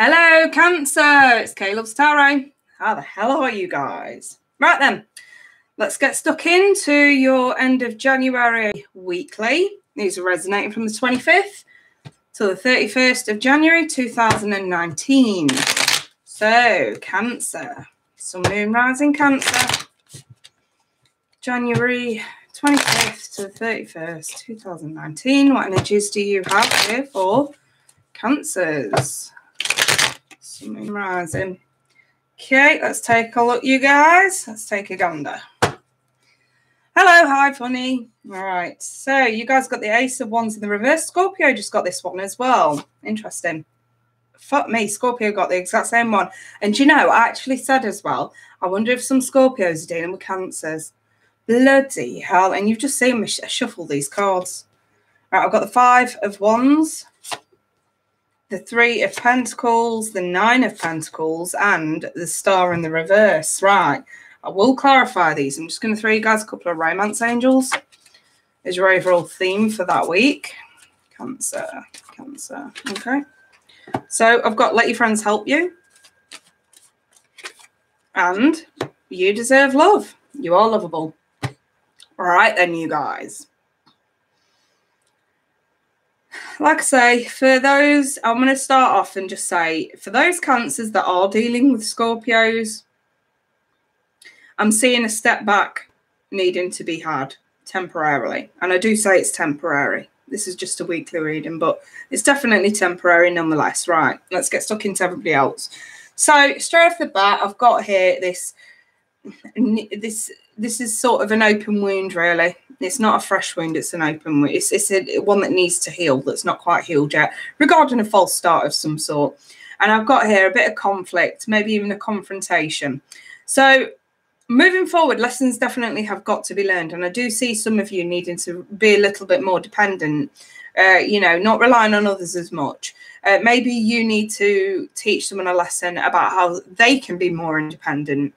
Hello, Cancer. It's Caleb's Tarot. How the hell are you guys? Right then, let's get stuck into your end of January weekly. These are resonating from the 25th to the 31st of January 2019. So, Cancer. Sun, Moon, Rising, Cancer. January 25th to the 31st, 2019. What energies do you have here for Cancers? Sun, Moon, Rising. Okay, let's take a look, you guys. Let's take a gander. Hello, hi, funny. All right, so you guys got the Ace of Wands in the reverse. Scorpio just got this one as well. Interesting. Fuck me, Scorpio got the exact same one. And you know, I actually said as well, I wonder if some Scorpios are dealing with Cancers. Bloody hell. And you've just seen me shuffle these cards. Right, I've got the Five of Wands, the Three of Pentacles, the Nine of Pentacles, and the Star in the reverse. Right, I will clarify these. I'm just going to throw you guys a couple of romance angels as your overall theme for that week. Cancer, Cancer. Okay. So I've got let your friends help you. And you deserve love. You are lovable. All right then, you guys. Like I say, for those, I'm going to start off and just say, for those Cancers that are dealing with Scorpios, I'm seeing a step back needing to be had temporarily. And I do say it's temporary. This is just a weekly reading, but it's definitely temporary nonetheless. Right, let's get stuck into everybody else. So straight off the bat, I've got here this is sort of an open wound, really. It's not a fresh wound, it's an open wound. It's one that needs to heal, that's not quite healed yet, regarding a false start of some sort. And I've got here a bit of conflict, maybe even a confrontation. So moving forward, lessons definitely have got to be learned. And I do see some of you needing to be a little bit more dependent, you know, not relying on others as much. Maybe you need to teach someone a lesson about how they can be more independent.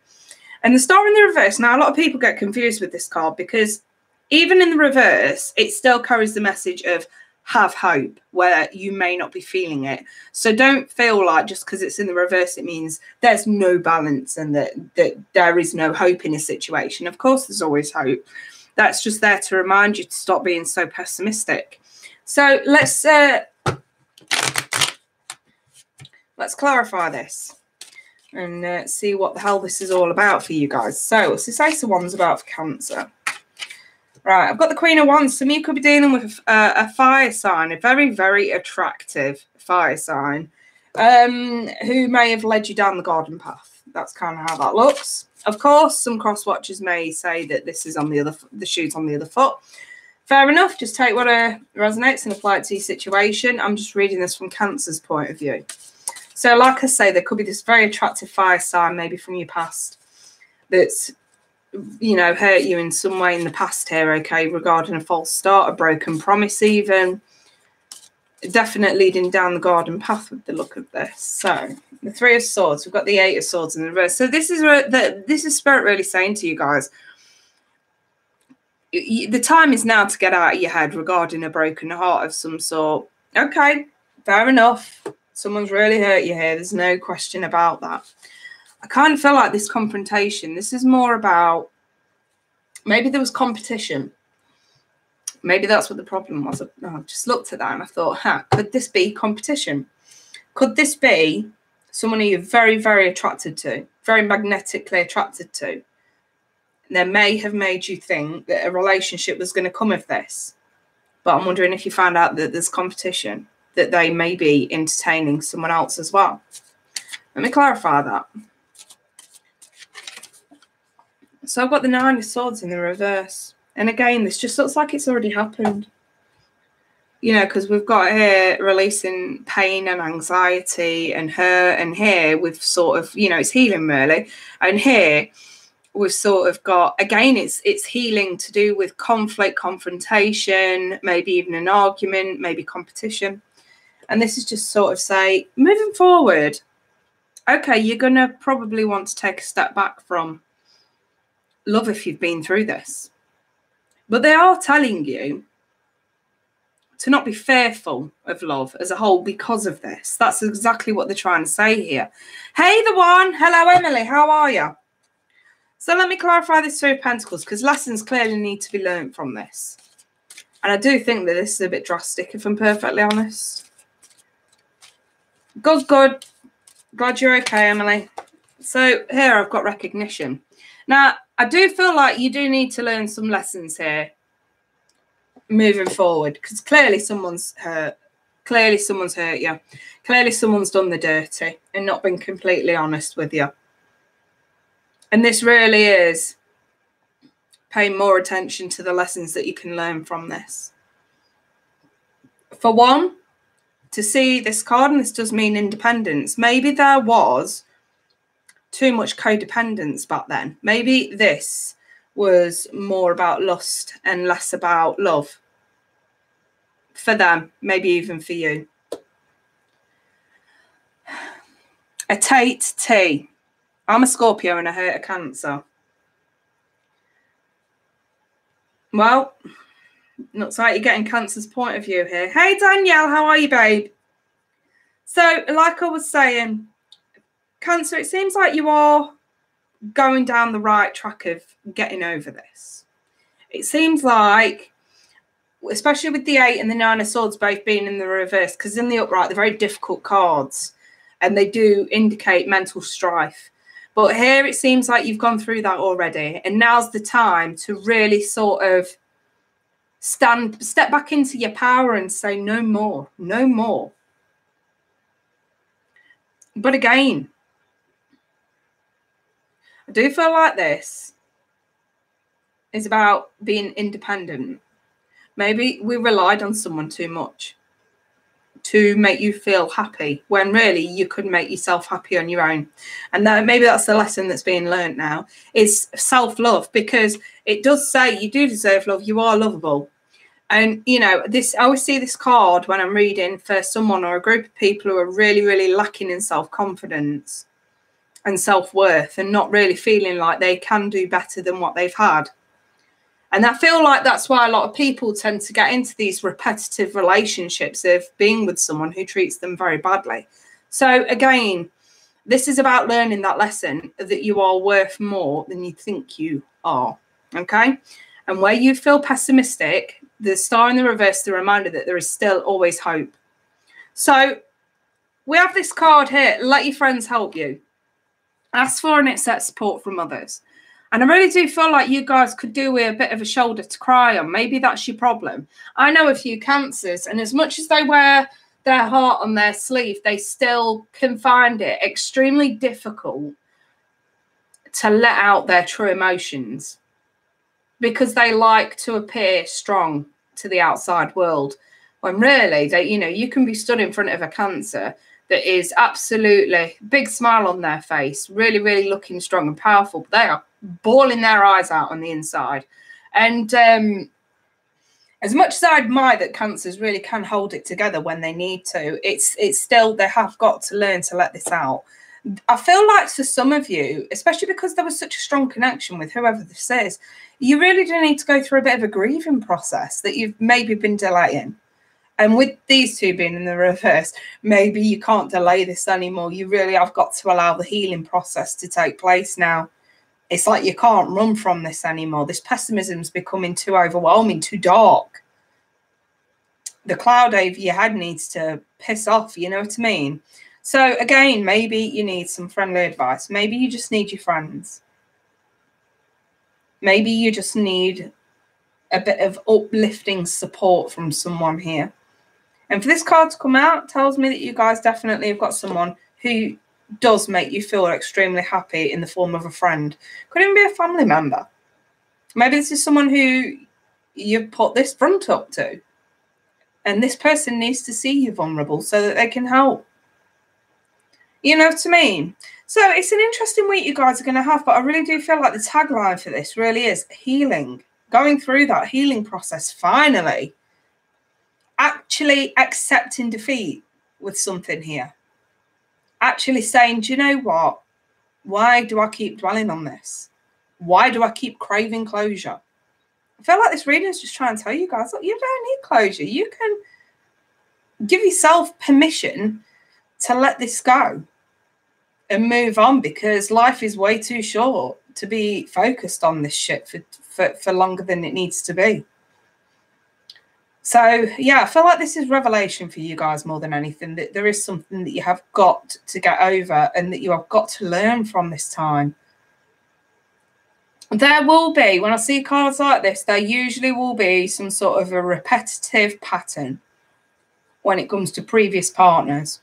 And the Star in the reverse, now a lot of people get confused with this card because even in the reverse, it still carries the message of have hope where you may not be feeling it. So don't feel like just because it's in the reverse, it means there's no balance and that there is no hope in a situation. Of course, there's always hope. That's just there to remind you to stop being so pessimistic. So let's clarify this and see what the hell this is all about for you guys. So what's this Ace of Wands about for Cancer? Right, I've got the Queen of Wands. Some of you could be dealing with a fire sign, a very, very attractive fire sign, who may have led you down the garden path. That's kind of how that looks. Of course, some cross watchers may say that this is on the shoe's on the other foot. Fair enough. Just take what resonates and apply it to your situation. I'm just reading this from Cancer's point of view. So, like I say, there could be this very attractive fire sign, maybe from your past, that's, you know, hurt you in some way in the past here, okay, regarding a false start, a broken promise even. Definitely leading down the garden path with the look of this. So, the Three of Swords, we've got the Eight of Swords in the reverse. So, this is Spirit really saying to you guys, the time is now to get out of your head regarding a broken heart of some sort. Okay, fair enough. Someone's really hurt you here. There's no question about that. I kind of feel like this confrontation, this is more about, maybe there was competition. Maybe that's what the problem was. I just looked at that and I thought, could this be competition? Could this be someone who you're very, very attracted to, very magnetically attracted to? They may have made you think that a relationship was going to come of this. But I'm wondering if you found out that there's competition, that they may be entertaining someone else as well. Let me clarify that. So I've got the Nine of Swords in the reverse. And again, this just looks like it's already happened. You know, because we've got here releasing pain and anxiety and hurt. And here we've sort of, you know, it's healing really. And here we've sort of got, again, it's healing to do with conflict, confrontation, maybe even an argument, maybe competition. And this is just sort of say, moving forward, okay, you're going to probably want to take a step back from love if you've been through this. But they are telling you to not be fearful of love as a whole because of this. That's exactly what they're trying to say here. Hey, the one. Hello, Emily. How are you? So let me clarify this Three of Pentacles, because lessons clearly need to be learned from this. And I do think that this is a bit drastic, if I'm perfectly honest. Good, good. Glad you're okay, Emily. So here I've got recognition. Now, I do feel like you do need to learn some lessons here moving forward, because clearly someone's hurt. Clearly someone's hurt you. Clearly someone's done the dirty and not been completely honest with you. And this really is paying more attention to the lessons that you can learn from this. For one, to see this card, and this does mean independence. Maybe there was too much codependence back then. Maybe this was more about lust and less about love. For them, maybe even for you. A Tate T. I'm a Scorpio and I hurt a Cancer. Well, looks like you're getting Cancer's point of view here. Hey, Danielle, how are you, babe? So, like I was saying, Cancer, it seems like you are going down the right track of getting over this. It seems like, especially with the 8 and the 9 of Swords both being in the reverse, because in the upright, they're very difficult cards and they do indicate mental strife. But here it seems like you've gone through that already, and now's the time to really sort of step back into your power and say no more, no more. But again, I do feel like this is about being independent. Maybe we relied on someone too much to make you feel happy, when really you could make yourself happy on your own. And maybe that's the lesson that's being learned now, is self-love, because it does say you do deserve love, you are lovable. And, you know, this, I always see this card when I'm reading for someone or a group of people who are really, really lacking in self-confidence and self-worth and not really feeling like they can do better than what they've had. And I feel like that's why a lot of people tend to get into these repetitive relationships of being with someone who treats them very badly. So again, this is about learning that lesson that you are worth more than you think you are. Okay? And where you feel pessimistic, the star in the reverse, the reminder that there is still always hope. So we have this card here. Let your friends help you. Ask for and accept support from others. And I really do feel like you guys could do with a bit of a shoulder to cry on. Maybe that's your problem. I know a few Cancers, and as much as they wear their heart on their sleeve, they still can find it extremely difficult to let out their true emotions, because they like to appear strong to the outside world, when really, they, you know, you can be stood in front of a Cancer that is absolutely big smile on their face, really, really looking strong and powerful, but they are bawling their eyes out on the inside. And as much as I admire that Cancers really can hold it together when they need to, it's still, they have got to learn to let this out. I feel like for some of you, especially because there was such a strong connection with whoever this is, you really do need to go through a bit of a grieving process that you've maybe been delaying. And with these two being in the reverse, maybe you can't delay this anymore. You really have got to allow the healing process to take place now. It's like you can't run from this anymore. This pessimism's becoming too overwhelming, too dark. The cloud over your head needs to piss off, you know what I mean? So again, maybe you need some friendly advice. Maybe you just need your friends. Maybe you just need a bit of uplifting support from someone here. And for this card to come out, tells me that you guys definitely have got someone who does make you feel extremely happy in the form of a friend. Could even be a family member. Maybe this is someone who you've put this front up to. And this person needs to see you vulnerable so that they can help. You know what I mean? So it's an interesting week you guys are going to have, but I really do feel like the tagline for this really is healing. Going through that healing process, finally. Actually accepting defeat with something here. Actually saying, do you know what? Why do I keep dwelling on this? Why do I keep craving closure? I feel like this reading is just trying to tell you guys, look, you don't need closure. You can give yourself permission to let this go and move on, because life is way too short to be focused on this shit for longer than it needs to be. So, yeah, I feel like this is revelation for you guys more than anything, that there is something that you have got to get over and that you have got to learn from this time. There will be, when I see cards like this, there usually will be some sort of a repetitive pattern when it comes to previous partners.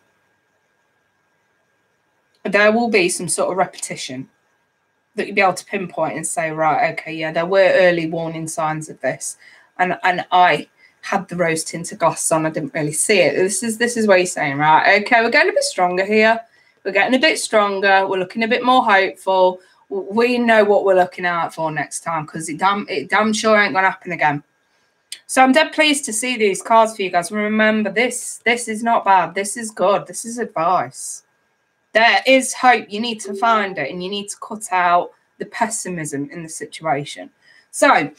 There will be some sort of repetition that you'll be able to pinpoint and say, right, okay, yeah, there were early warning signs of this. And I had the rose tinted glasses on, I didn't really see it. This is where you're saying, right, okay, we're getting a bit stronger here. We're getting a bit stronger. We're looking a bit more hopeful. We know what we're looking out for next time, because it damn sure ain't going to happen again. So I'm dead pleased to see these cards for you guys. Remember, this is not bad. This is good. This is advice. There is hope. You need to find it, and you need to cut out the pessimism in the situation. So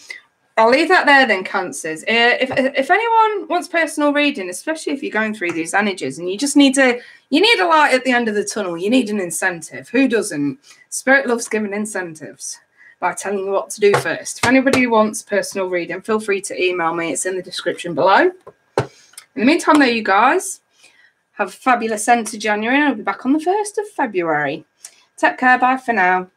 I'll leave that there then, Cancers. If anyone wants personal reading, especially if you're going through these energies and you just need a light at the end of the tunnel, you need an incentive. Who doesn't? Spirit loves giving incentives by telling you what to do first. If anybody wants personal reading, feel free to email me. It's in the description below. In the meantime, though, you guys, have a fabulous end to January, and I'll be back on the 1st of February. Take care. Bye for now.